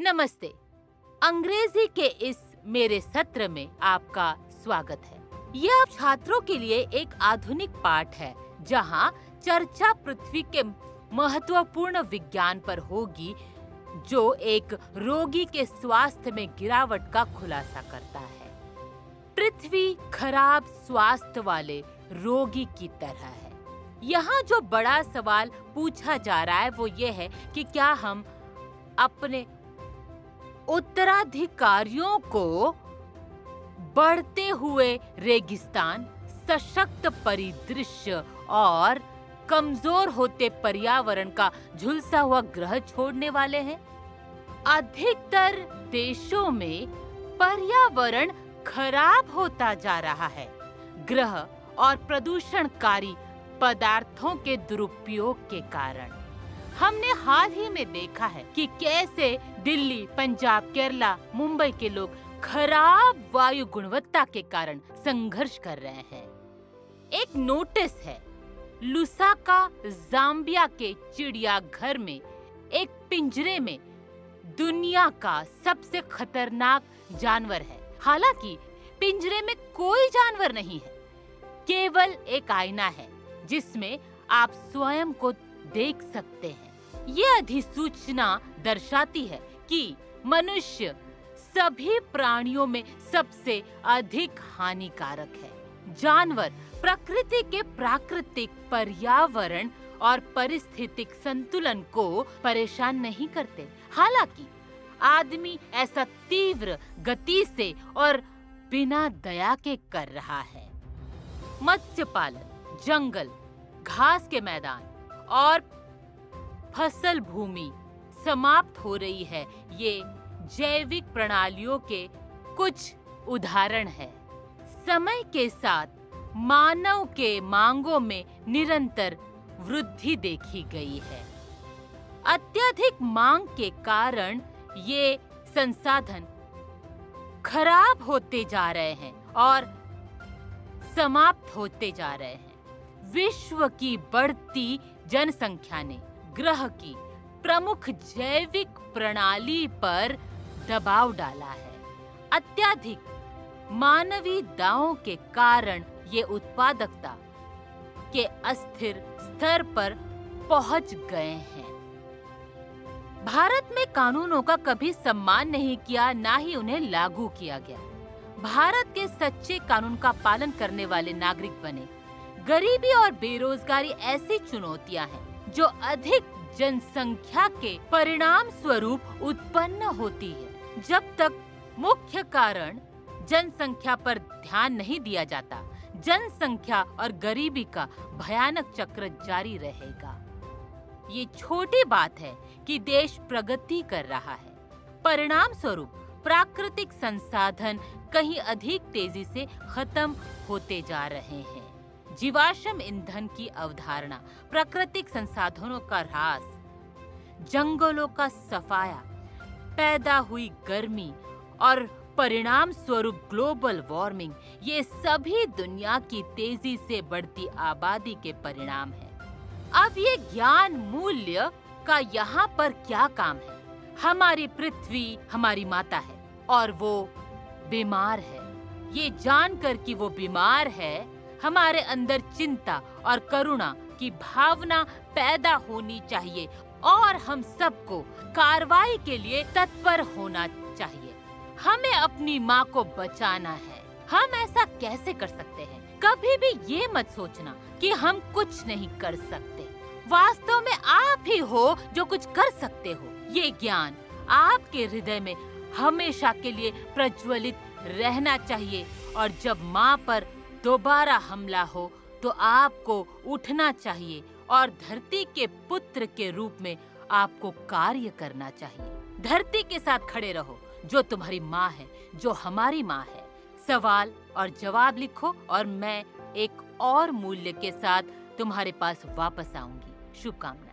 नमस्ते। अंग्रेजी के इस मेरे सत्र में आपका स्वागत है। यह छात्रों के लिए एक आधुनिक पाठ है जहां चर्चा पृथ्वी के महत्वपूर्ण विज्ञान पर होगी जो एक रोगी के स्वास्थ्य में गिरावट का खुलासा करता है। पृथ्वी खराब स्वास्थ्य वाले रोगी की तरह है। यहाँ जो बड़ा सवाल पूछा जा रहा है वो ये है कि क्या हम अपने उत्तराधिकारियों को बढ़ते हुए रेगिस्तान, सशक्त परिदृश्य और कमजोर होते पर्यावरण का झुलसा हुआ ग्रह छोड़ने वाले हैं। अधिकतर देशों में पर्यावरण खराब होता जा रहा है। ग्रह और प्रदूषणकारी पदार्थों के दुरुपयोग के कारण हमने हाल ही में देखा है कि कैसे दिल्ली, पंजाब, केरला, मुंबई के लोग खराब वायु गुणवत्ता के कारण संघर्ष कर रहे हैं। एक नोटिस है, लुसाका, जाम्बिया के चिड़ियाघर में एक पिंजरे में दुनिया का सबसे खतरनाक जानवर है। हालांकि पिंजरे में कोई जानवर नहीं है, केवल एक आईना है जिसमें आप स्वयं को देख सकते हैं। ये अधिसूचना दर्शाती है कि मनुष्य सभी प्राणियों में सबसे अधिक हानिकारक है। जानवर प्रकृति के प्राकृतिक पर्यावरण और पारिस्थितिक संतुलन को परेशान नहीं करते। हालांकि आदमी ऐसा तीव्र गति से और बिना दया के कर रहा है। मत्स्य पालन, जंगल, घास के मैदान और फसल भूमि समाप्त हो रही है। ये जैविक प्रणालियों के कुछ उदाहरण हैं। समय के साथ मानव के मांगों में निरंतर वृद्धि देखी गई है। अत्यधिक मांग के कारण ये संसाधन खराब होते जा रहे हैं और समाप्त होते जा रहे हैं। विश्व की बढ़ती जनसंख्या ने ग्रह की प्रमुख जैविक प्रणाली पर दबाव डाला है। अत्यधिक मानवीय दावों के कारण ये उत्पादकता के अस्थिर स्तर पर पहुंच गए हैं। भारत में कानूनों का कभी सम्मान नहीं किया, ना ही उन्हें लागू किया गया। भारत के सच्चे कानून का पालन करने वाले नागरिक बने। गरीबी और बेरोजगारी ऐसी चुनौतियां हैं जो अधिक जनसंख्या के परिणाम स्वरूप उत्पन्न होती है। जब तक मुख्य कारण जनसंख्या पर ध्यान नहीं दिया जाता, जनसंख्या और गरीबी का भयानक चक्र जारी रहेगा। ये छोटी बात है कि देश प्रगति कर रहा है। परिणाम स्वरूप प्राकृतिक संसाधन कहीं अधिक तेजी से खत्म होते जा रहे हैं। जीवाश्म ईंधन की अवधारणा, प्राकृतिक संसाधनों का ह्रास, जंगलों का सफाया, पैदा हुई गर्मी और परिणाम स्वरूप ग्लोबल वार्मिंग, ये सभी दुनिया की तेजी से बढ़ती आबादी के परिणाम हैं। अब ये ज्ञान मूल्य का यहाँ पर क्या काम है? हमारी पृथ्वी हमारी माता है और वो बीमार है। ये जानकर कि वो बीमार है, हमारे अंदर चिंता और करुणा की भावना पैदा होनी चाहिए और हम सबको कार्रवाई के लिए तत्पर होना चाहिए। हमें अपनी माँ को बचाना है। हम ऐसा कैसे कर सकते हैं? कभी भी ये मत सोचना कि हम कुछ नहीं कर सकते। वास्तव में आप ही हो जो कुछ कर सकते हो। ये ज्ञान आपके हृदय में हमेशा के लिए प्रज्वलित रहना चाहिए और जब माँ पर दोबारा हमला हो तो आपको उठना चाहिए और धरती के पुत्र के रूप में आपको कार्य करना चाहिए। धरती के साथ खड़े रहो जो तुम्हारी माँ है, जो हमारी माँ है। सवाल और जवाब लिखो और मैं एक और मूल्य के साथ तुम्हारे पास वापस आऊंगी। शुभकामनाएं।